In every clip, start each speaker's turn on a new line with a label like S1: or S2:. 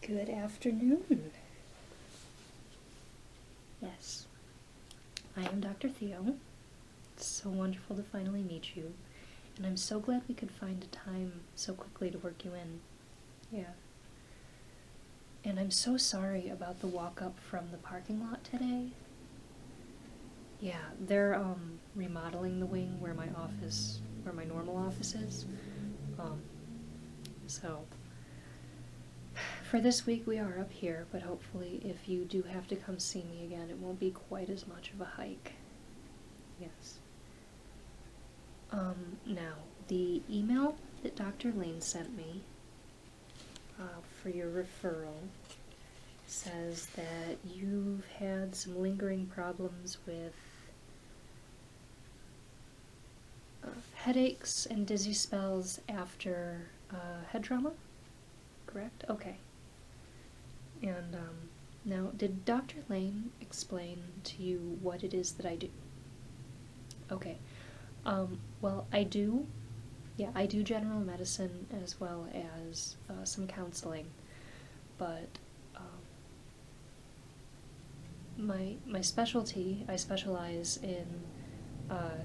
S1: Good afternoon. Yes, I am Dr. Theo. It's so wonderful to finally meet you, and I'm so glad we could find a time so quickly to work you in. Yeah. And I'm so sorry about the walk up from the parking lot today. Yeah, they're remodeling the wing where my normal office is. So for this week we are up here, but hopefully if you do have to come see me again, it won't be quite as much of a hike. Yes. Now, the email that Dr. Lane sent me for your referral says that you've had some lingering problems with headaches and dizzy spells after head trauma, correct? Okay. And now, did Dr. Lane explain to you what it is that I do? Okay. Well, I do general medicine as well as some counseling, but my specialty, I specialize in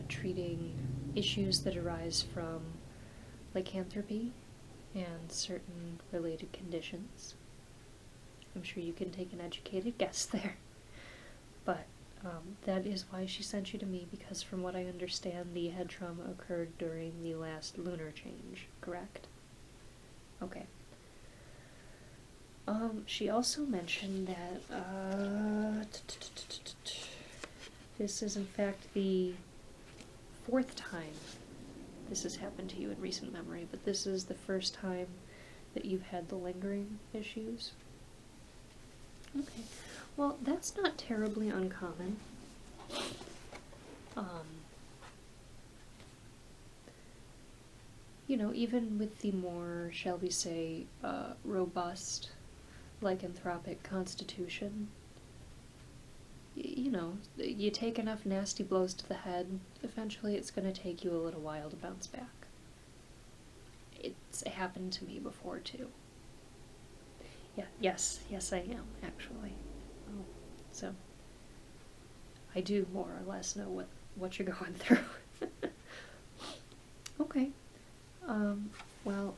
S1: treating issues that arise from lycanthropy and certain related conditions. I'm sure you can take an educated guess there, but that is why she sent you to me, because from what I understand, the head trauma occurred during the last lunar change, correct? Okay. She also mentioned that, this is in fact the 4th time this has happened to you in recent memory, but this is the first time that you've had the lingering issues. Okay. Well, that's not terribly uncommon. You know, even with the more, shall we say, robust lycanthropic constitution, you know, you take enough nasty blows to the head, eventually it's going to take you a little while to bounce back. It's happened to me before, too. Yeah, yes, I am, actually. So, I do more or less know what you're going through. Okay. Well,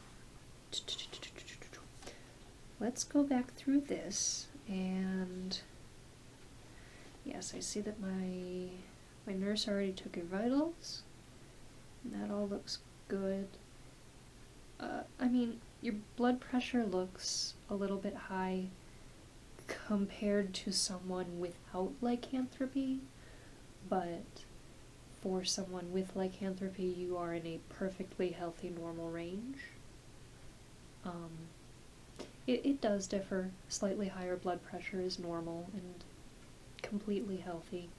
S1: let's go back through this, and yes, I see that my nurse already took your vitals. That all looks good. I mean, your blood pressure looks a little bit high compared to someone without lycanthropy, but for someone with lycanthropy, you are in a perfectly healthy, normal range. It does differ. Slightly higher blood pressure is normal and completely healthy.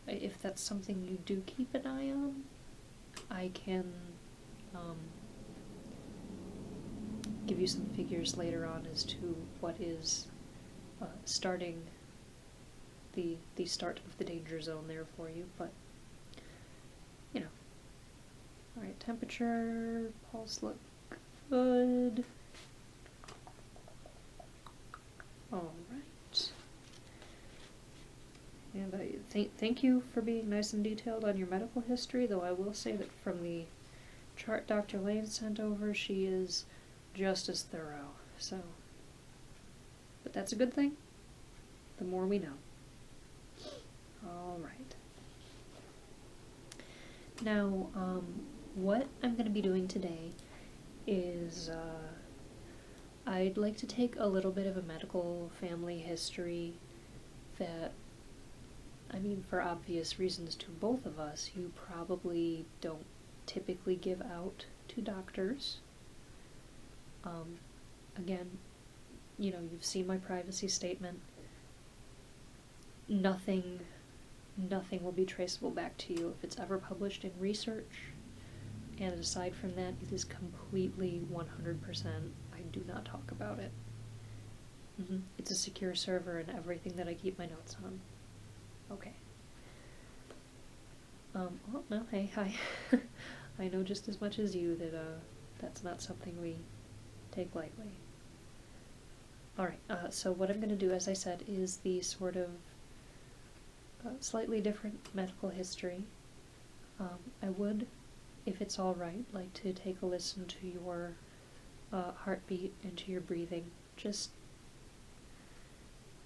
S1: If that's something you do keep an eye on, I can give you some figures later on as to what is starting the start of the danger zone there for you, but you know. Alright, temperature, pulse look good. Alright. And I thank you for being nice and detailed on your medical history, though I will say that from the chart Dr. Lane sent over, she is just as thorough, so. But that's a good thing. The more we know. Alright. Now, what I'm going to be doing today is, I'd like to take a little bit of a medical family history that, I mean, for obvious reasons to both of us, you probably don't typically give out to doctors. Again, you know, you've seen my privacy statement. Nothing will be traceable back to you if it's ever published in research, and aside from that, it is completely 100%, I do not talk about it. It's a secure server and everything that I keep my notes on. Okay. Oh, no, hey, hi. I know just as much as you that, that's not something we take lightly. Alright, so what I'm going to do, as I said, is the sort of slightly different medical history. I would, if it's alright, like to take a listen to your heartbeat and to your breathing, just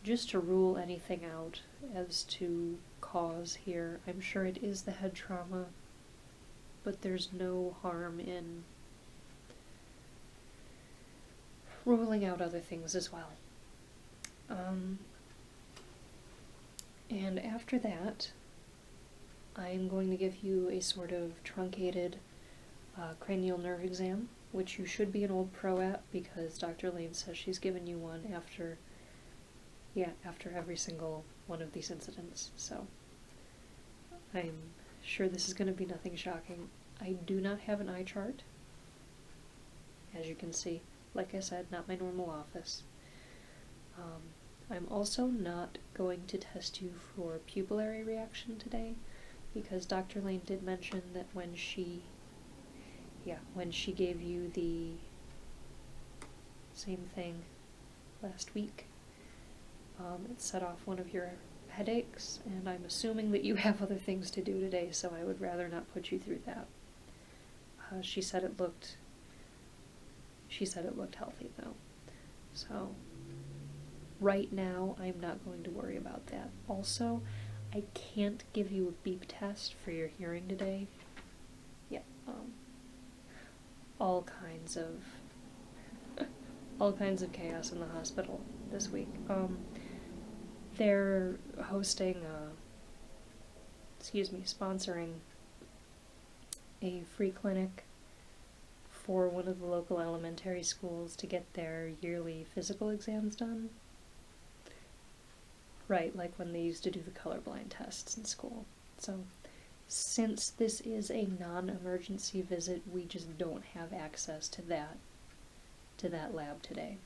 S1: to rule anything out as to cause here. I'm sure it is the head trauma, but there's no harm in ruling out other things as well. And after that, I'm going to give you a sort of truncated cranial nerve exam, which you should be an old pro at because Dr. Lane says she's given you one after every single one of these incidents, so I'm sure this is going to be nothing shocking. I do not have an eye chart, as you can see. Like I said, not my normal office. I'm also not going to test you for pupillary reaction today, because Dr. Lane did mention that when she gave you the same thing last week, it set off one of your headaches, and I'm assuming that you have other things to do today, so I would rather not put you through that. She said it looked healthy though. So right now I'm not going to worry about that. Also, I can't give you a beep test for your hearing today. Yeah, all kinds of chaos in the hospital this week. They're sponsoring a free clinic for one of the local elementary schools to get their yearly physical exams done. Right, like when they used to do the colorblind tests in school. So, since this is a non-emergency visit, we just don't have access to that lab today.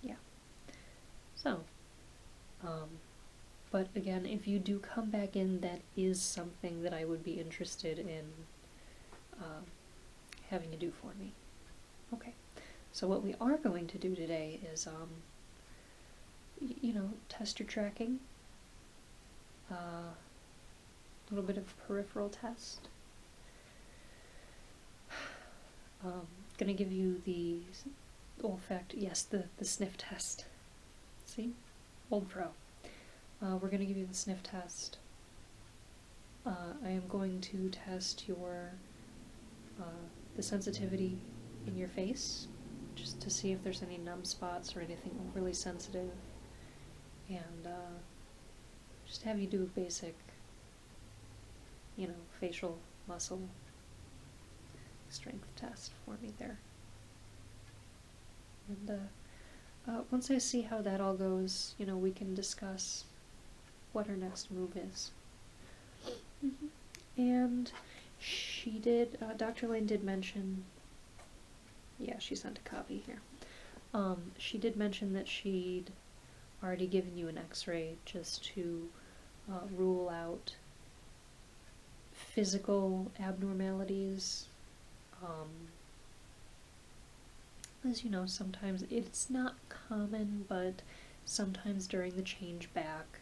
S1: Yeah. So, but again, if you do come back in, that is something that I would be interested in having you do for me. Okay, so what we are going to do today is, test your tracking, a little bit of peripheral test. Gonna give you the the sniff test. See? Old pro. We're gonna give you the sniff test. I am going to test your the sensitivity in your face, just to see if there's any numb spots or anything overly sensitive, and just have you do a basic, facial muscle strength test for me there. And once I see how that all goes, we can discuss what our next move is. And she did, Dr. Lane did mention, she sent a copy here. She did mention that she'd already given you an x-ray just to rule out physical abnormalities. As you know, sometimes it's not common, but sometimes during the change back,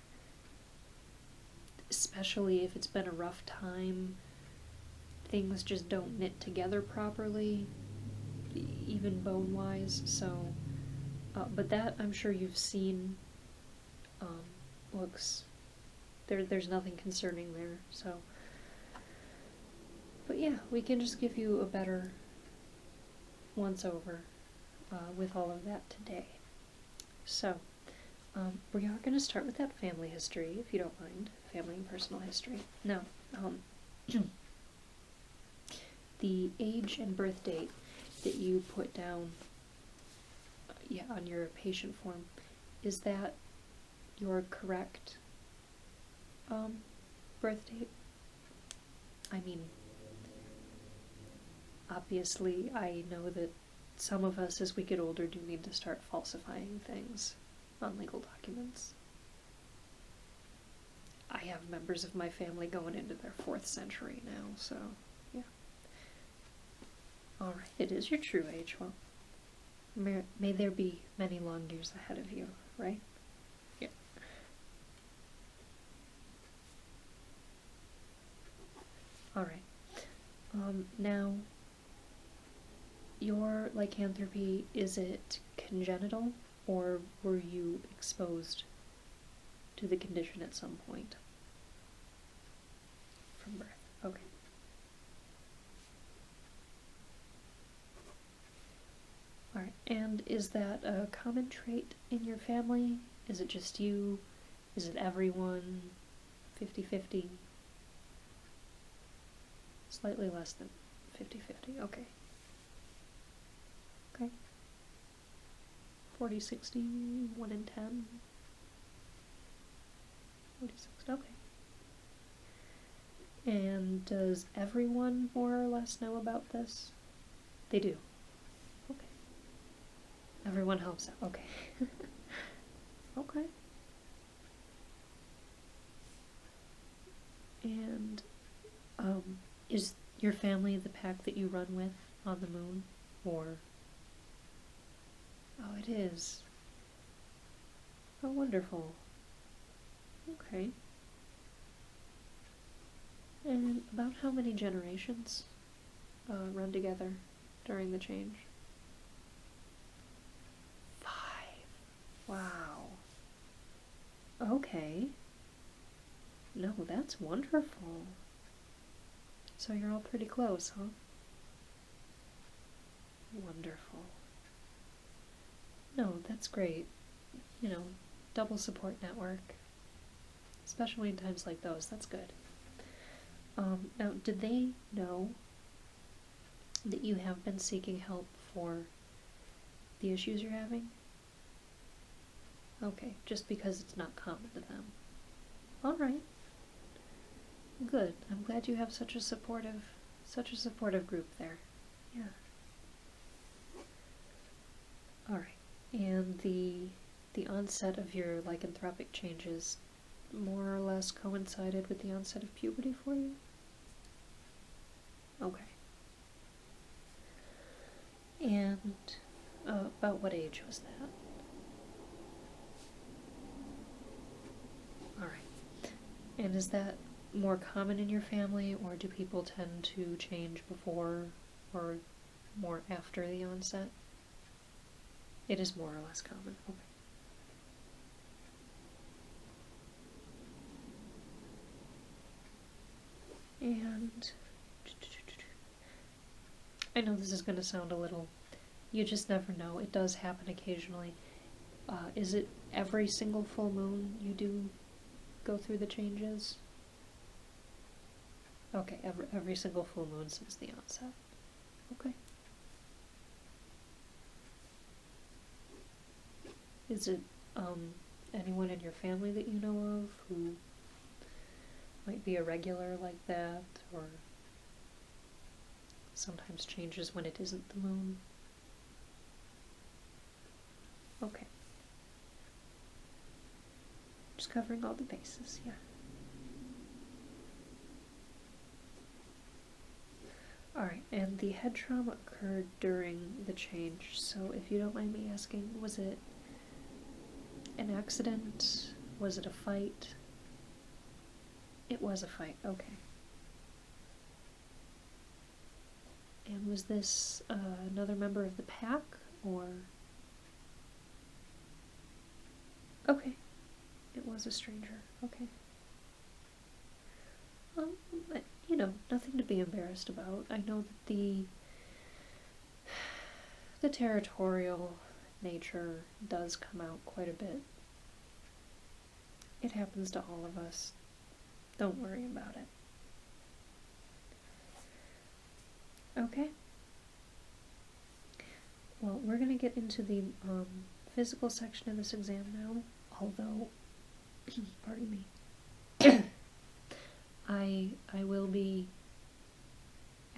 S1: especially if it's been a rough time, things just don't knit together properly, even bone-wise, so, but that I'm sure you've seen, looks, there's nothing concerning there, so, but yeah, we can just give you a better once-over with all of that today. So, we are going to start with that family history, if you don't mind, family and personal history. Now, the age and birth date that you put down on your patient form, is that your correct birth date? I mean, obviously I know that some of us as we get older do need to start falsifying things on legal documents. I have members of my family going into their 4th century now, so yeah. Alright, it is your true age. Well, May there be many long years ahead of you, right? Yeah. Alright. Now, your lycanthropy, is it congenital, or were you exposed to the condition at some point? From birth. Okay. Alright, and is that a common trait in your family? Is it just you? Is it everyone? 50-50? Slightly less than 50-50, okay. Okay. 40-60, 1 in 10? 46, okay. And does everyone more or less know about this? They do. Okay. Everyone helps out. Okay. Okay. And, is your family the pack that you run with on the moon? Or... Oh, it is. Oh, wonderful. Okay. And about how many generations run together during the change? 5. Wow. Okay. No, that's wonderful. So you're all pretty close, huh? Wonderful. No, that's great. You know, double support network. Especially in times like those, that's good. Now, did they know that you have been seeking help for the issues you're having? Okay, just because it's not common to them. Alright. Good. I'm glad you have such a supportive group there. Yeah. Alright. And the onset of your lycanthropic changes more or less coincided with the onset of puberty for you? Okay. And about what age was that? Alright. And is that more common in your family, or do people tend to change before or more after the onset? It is more or less common. Okay. And I know this is going to sound a little, you just never know. It does happen occasionally. Is it every single full moon you do go through the changes? Okay, every single full moon since the onset. Okay. Is it anyone in your family that you know of who might be irregular like that, or sometimes changes when it isn't the moon? Okay. Just covering all the bases, yeah. Alright, and the head trauma occurred during the change, so if you don't mind me asking, was it an accident? Was it a fight? It was a fight, okay. And was this another member of the pack, or? Okay. It was a stranger, okay. You know, nothing to be embarrassed about. I know that the territorial nature does come out quite a bit. It happens to all of us. Don't worry about it. Okay. Well, we're going to get into the physical section of this exam now, although, pardon me, I will be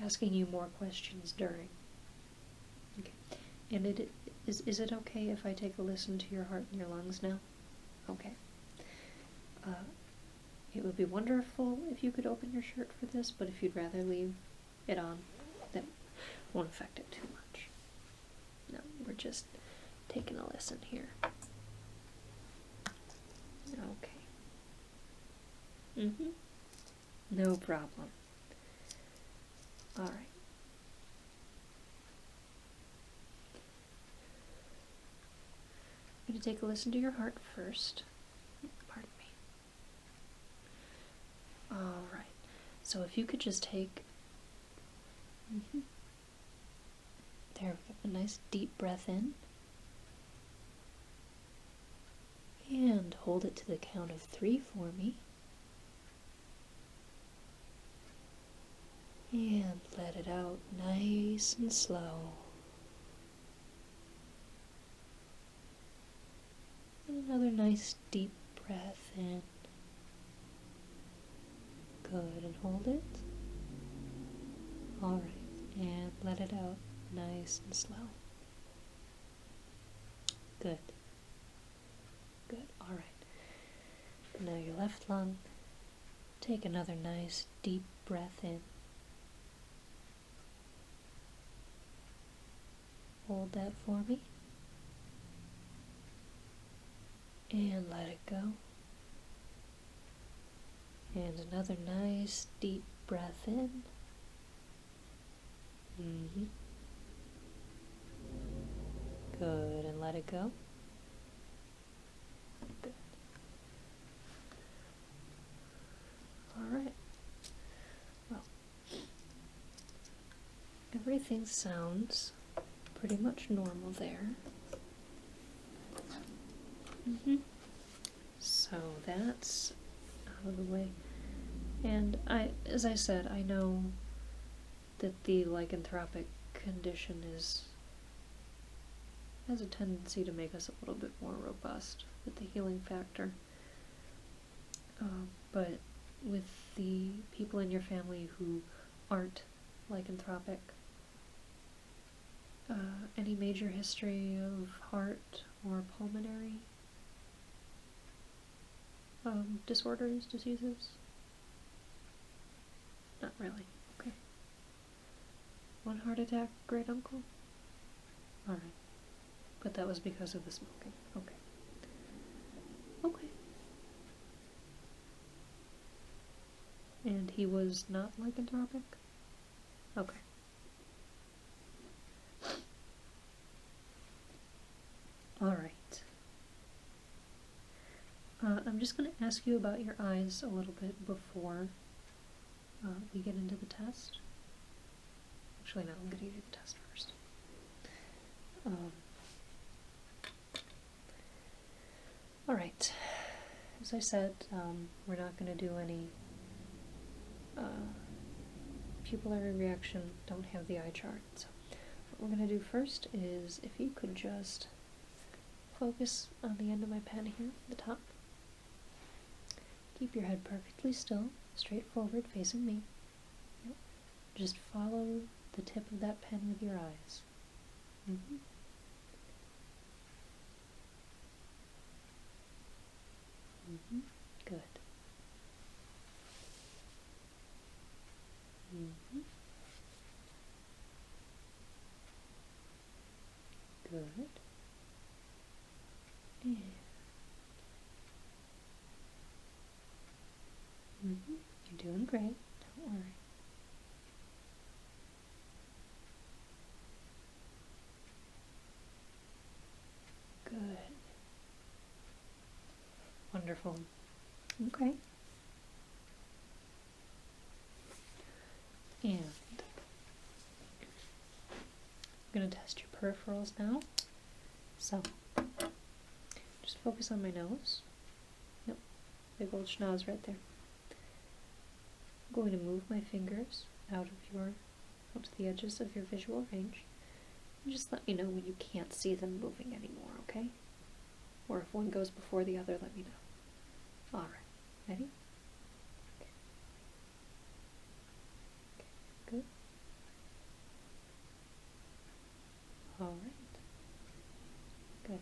S1: asking you more questions during. Okay. And is it okay if I take a listen to your heart and your lungs now? Okay. It would be wonderful if you could open your shirt for this, but if you'd rather leave it on, that won't affect it too much. No, we're just taking a listen here. Okay. No problem. All right. I'm going to take a listen to your heart first. Pardon me. All right. So if you could just take... There we go. A nice deep breath in. And hold it to the count of 3 for me. And let it out nice and slow. And another nice deep breath in. Good, and hold it. Alright, and let it out nice and slow. Good. Good, alright. Now your left lung. Take another nice deep breath in. Hold that for me. And let it go. And another nice deep breath in. Good, and let it go. Good. Alright. Well, everything sounds pretty much normal there. So that's out of the way. And as I said, I know that the lycanthropic condition has a tendency to make us a little bit more robust with the healing factor. But with the people in your family who aren't lycanthropic, any major history of heart or pulmonary disorders, diseases? Not really. Okay. 1 heart attack, great uncle? Alright. But that was because of the smoking. Okay. Okay. And he was not lycanthropic? Okay. Alright. I'm just going to ask you about your eyes a little bit before we get into the test. Actually, no, I'm going to give you the test first. Alright. As I said, we're not going to do any pupillary reaction, don't have the eye chart. So what we're going to do first is, if you could just focus on the end of my pen here, at the top. Keep your head perfectly still, straight forward, facing me. Yep. Just follow the tip of that pen with your eyes. Good. Good. And you're doing great. Don't worry. Good. Wonderful. Okay. And I'm going to test your peripherals now. So, just focus on my nose. Yep, big old schnoz right there. I'm going to move my fingers out to the edges of your visual range. And just let me know when you can't see them moving anymore, okay? Or if one goes before the other, let me know. Alright, ready? Okay. Good. Alright. Good.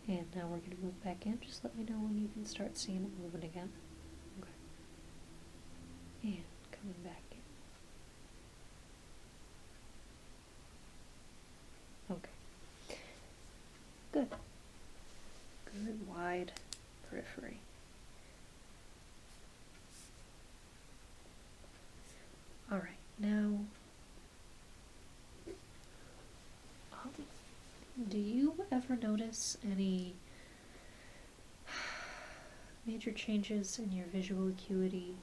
S1: And now we're going to move back in. Just let me know when you can start seeing it moving again. Okay. And coming back in. Okay. notice any major changes in your visual acuity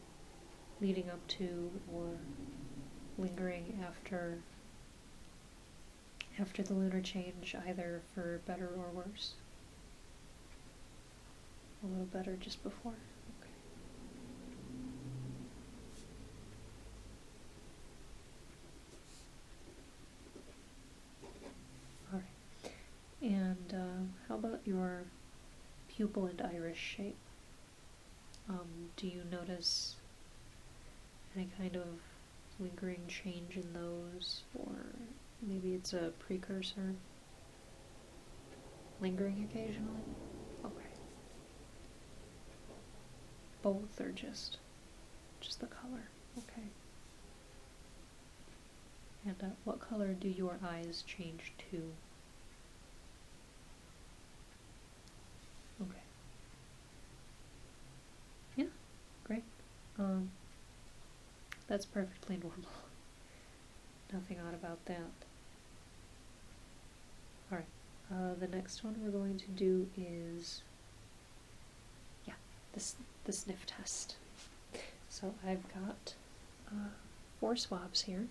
S1: leading up to or lingering after the lunar change, either for better or worse? A little better just before. Okay. All right. And how about your pupil and iris shape? Do you notice any kind of lingering change in those, or maybe it's a precursor lingering occasionally? Okay. Both, or just the color? Okay. And what color do your eyes change to? Okay. Yeah, great. That's perfectly normal. Nothing odd about that. Alright, the next one we're going to do is, the sniff test. So I've got 4 swabs here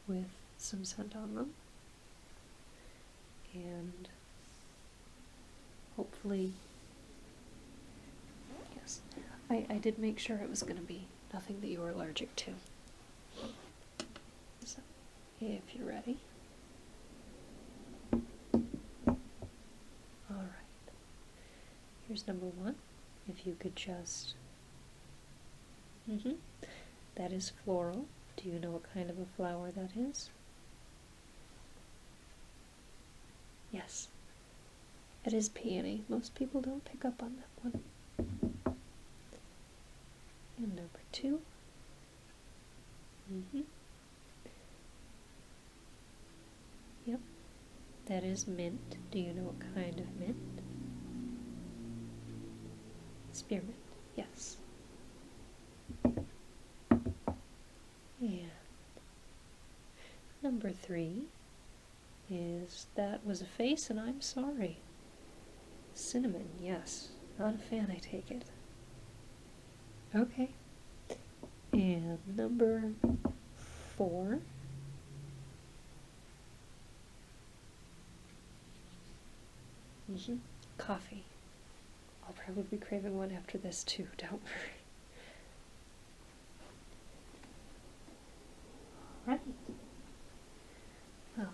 S1: with some scent on them, and hopefully, yes, I did make sure it was going to be nothing that you were allergic to. So, if you're ready. Alright, here's number 1. If you could just, that is floral. Do you know what kind of a flower that is? Yes, it is peony. Most people don't pick up on that one. And number 2. Yep, that is mint. Do you know what kind of mint? Spearmint, yes. And number 3 is, that was a face and I'm sorry. Cinnamon, yes. Not a fan, I take it. Okay. And number 4. Coffee. I'll probably be craving one after this too, don't worry. Alright. Well,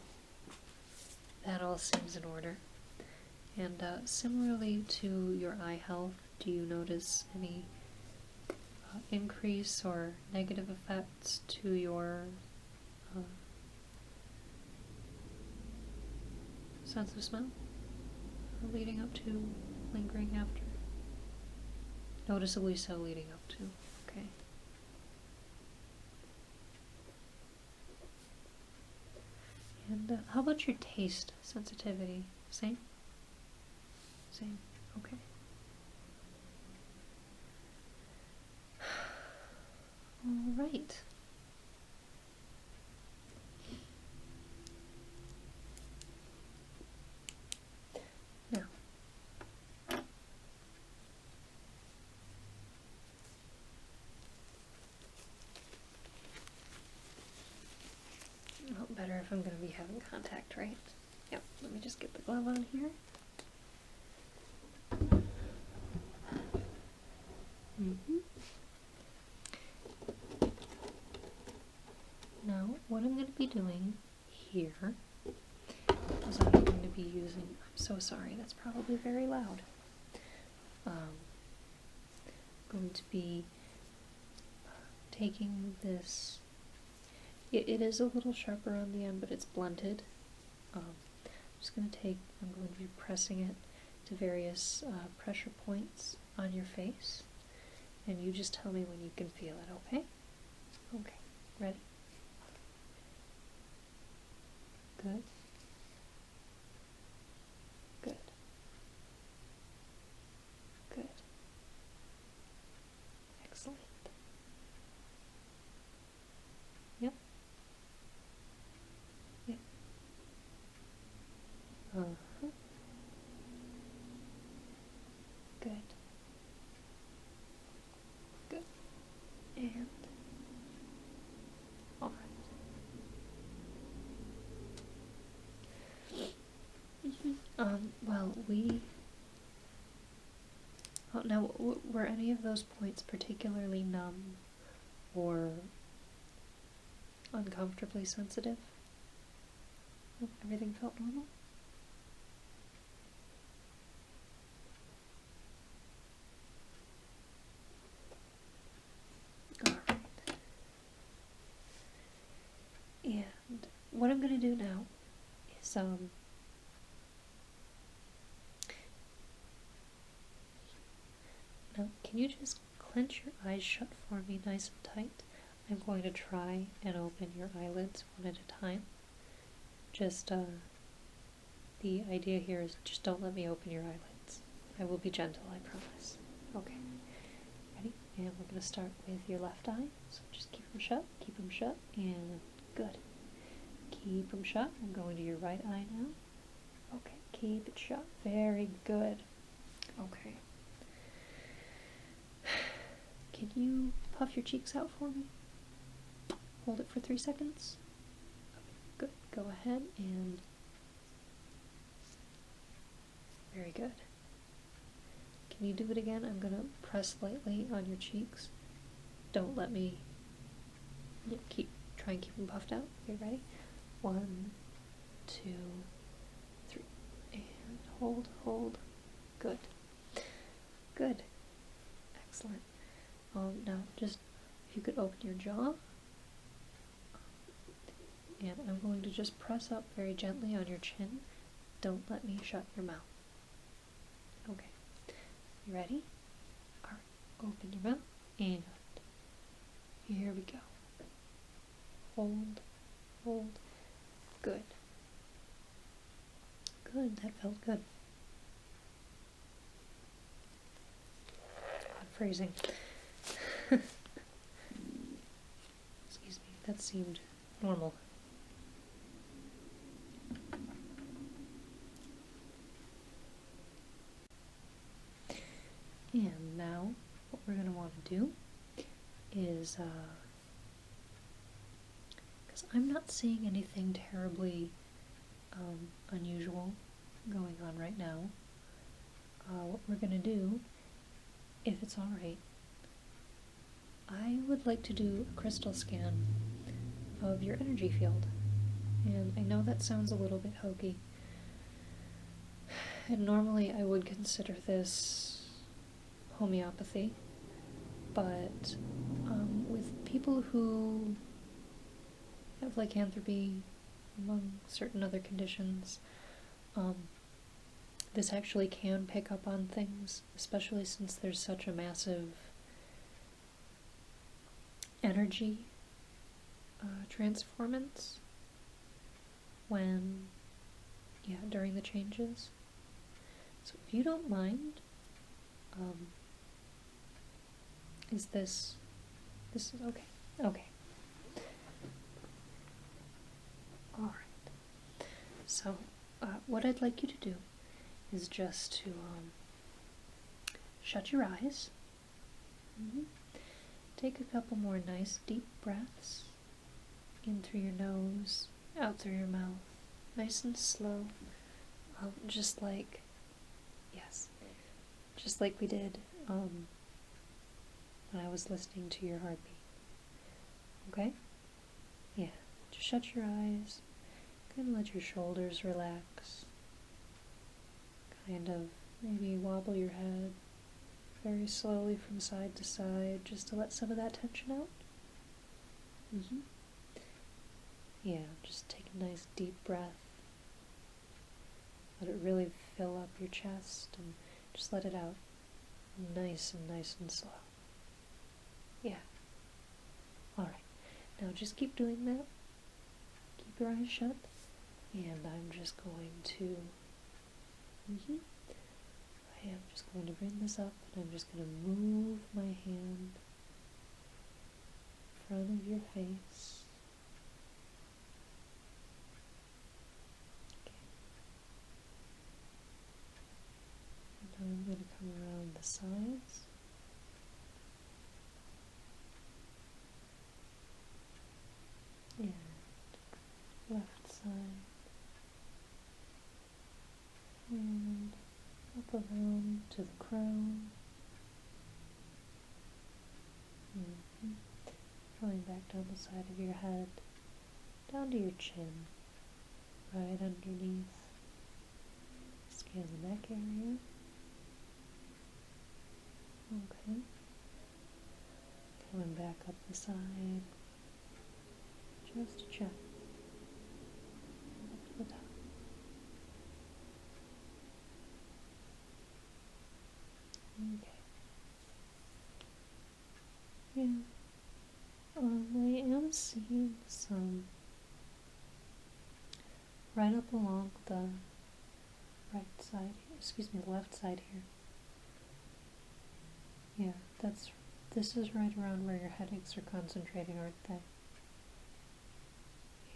S1: that all seems in order. And similarly to your eye health, do you notice any increase or negative effects to your sense of smell leading up to, lingering after? Noticeably so leading up to, okay. And how about your taste sensitivity? Same? Same, okay. All right. Now, better if I'm going to be having contact, right? Yep, let me just get the glove on here. Now, what I'm going to be doing here is I'm going to be using, I'm so sorry, that's probably very loud. Going to be taking this, it is a little sharper on the end, but it's blunted. I'm going to be pressing it to various pressure points on your face, and you just tell me when you can feel it, okay? Okay, ready? Good. Good. Good. Excellent. Yep. Yep. Well, oh, now, were any of those points particularly numb or uncomfortably sensitive? Everything felt normal? Alright. And what I'm gonna do now is, now, can you just clench your eyes shut for me nice and tight? I'm going to try and open your eyelids one at a time. Just, the idea here is just don't let me open your eyelids. I will be gentle, I promise. Okay. Ready? And we're going to start with your left eye. So just keep them shut, and good. Keep them shut. I'm going to your right eye now. Okay, keep it shut. Very good. Okay. Can you puff your cheeks out for me? Hold it for 3 seconds. Good. Go ahead and... Very good. Can you do it again? I'm going to press lightly on your cheeks. Don't let me... Try and keep them puffed out. Okay, ready? 1, 2, 3. And hold, hold. Good. Good. Excellent. Now, just if you could open your jaw. And I'm going to just press up very gently on your chin. Don't let me shut your mouth. Okay. You ready? Alright. Open your mouth. And here we go. Hold. Hold. Good. Good. That felt good. I'm freezing. Excuse me. That seemed normal. And now, what we're going to want to do is, because I'm not seeing anything terribly unusual going on right now, what we're going to do, if it's alright, I would like to do a crystal scan of your energy field. And I know that sounds a little bit hokey, and normally I would consider this homeopathy, but with people who have lycanthropy, among certain other conditions, this actually can pick up on things, especially since there's such a massive energy transformance during the changes. So if you don't mind, this is okay. Okay. Alright. So, what I'd like you to do is just to, shut your eyes. Take a couple more nice deep breaths. In through your nose, out through your mouth. Nice and slow. Just like we did, when I was listening to your heartbeat. Okay? Yeah. Just shut your eyes. Kind of let your shoulders relax. Kind of maybe wobble your head very slowly from side to side, just to let some of that tension out. Yeah, just take a nice deep breath. Let it really fill up your chest and just let it out. Nice and slow. Yeah. Alright. Now just keep doing that. Keep your eyes shut. And I'm just going to... I am just going to bring this up, and I'm just going to move my hand in front of your face. Okay. And now I'm going to come around the sides. And left side. around to the crown. Rolling back down the side of your head, down to your chin, right underneath. Scan the neck area. Okay. Coming back up the side, just to check. Up to the top. Okay. Yeah. I am seeing some right up along the right side, excuse me, the left side here. Yeah, this is right around where your headaches are concentrating, aren't they?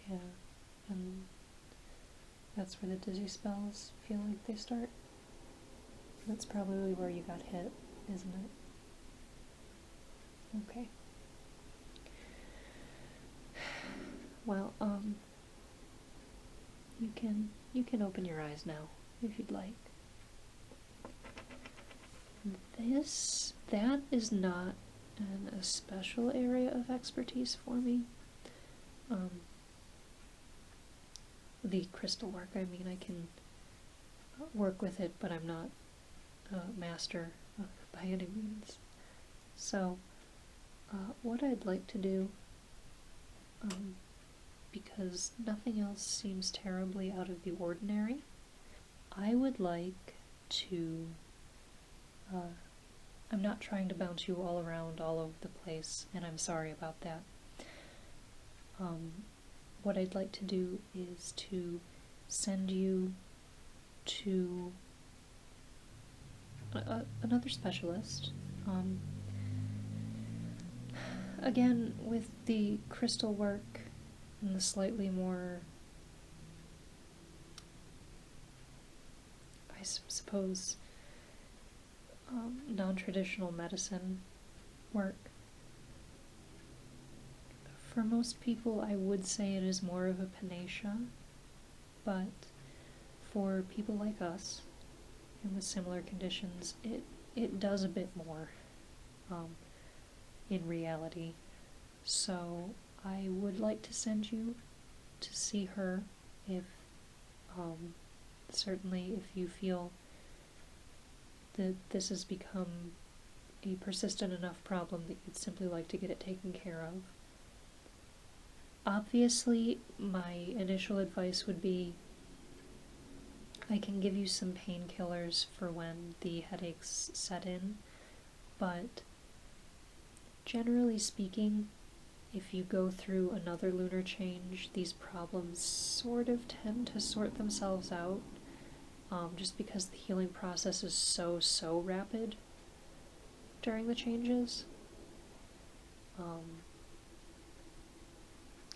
S1: Yeah, and that's where the dizzy spells feel like they start. That's probably where you got hit, isn't it? Okay. Well, you can open your eyes now if you'd like. That is not a special area of expertise for me. The crystal work, I mean, I can work with it, but I'm not a master by any means. So, what I'd like to do, because nothing else seems terribly out of the ordinary, I would like to, I'm not trying to bounce you all around all over the place, and I'm sorry about that. What I'd like to do is to send you to another specialist. Again, with the crystal work and the slightly more, I suppose, non-traditional medicine work. For most people, I would say it is more of a panacea, but for people like us, and with similar conditions, it does a bit more, in reality. So I would like to send you to see her if, certainly if you feel that this has become a persistent enough problem that you'd simply like to get it taken care of. Obviously, my initial advice would be I can give you some painkillers for when the headaches set in, but generally speaking, if you go through another lunar change, these problems sort of tend to sort themselves out, just because the healing process is so rapid during the changes.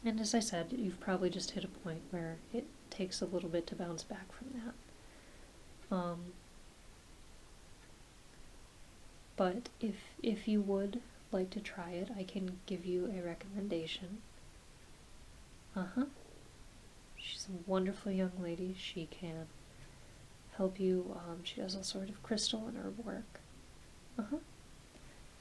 S1: And as I said, you've probably just hit a point where it takes a little bit to bounce back from that. But if you would like to try it, I can give you a recommendation. She's a wonderful young lady. She can help you. She does all sort of crystal and herb work.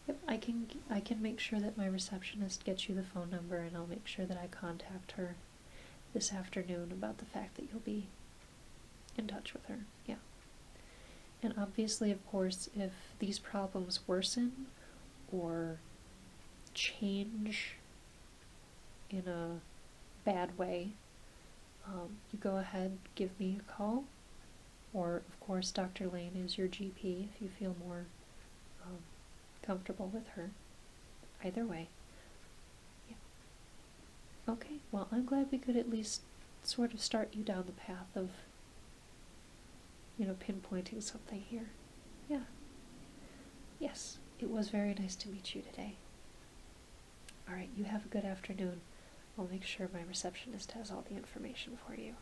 S1: Yep, I can make sure that my receptionist gets you the phone number, and I'll make sure that I contact her this afternoon about the fact that you'll be in touch with her. Yeah. And obviously, of course, if these problems worsen or change in a bad way, you go ahead, give me a call, or of course Dr. Lane is your GP if you feel more comfortable with her. Either way. Yeah. Okay, well, I'm glad we could at least sort of start you down the path of, pinpointing something here. Yeah. Yes, it was very nice to meet you today. Alright, you have a good afternoon. I'll make sure my receptionist has all the information for you.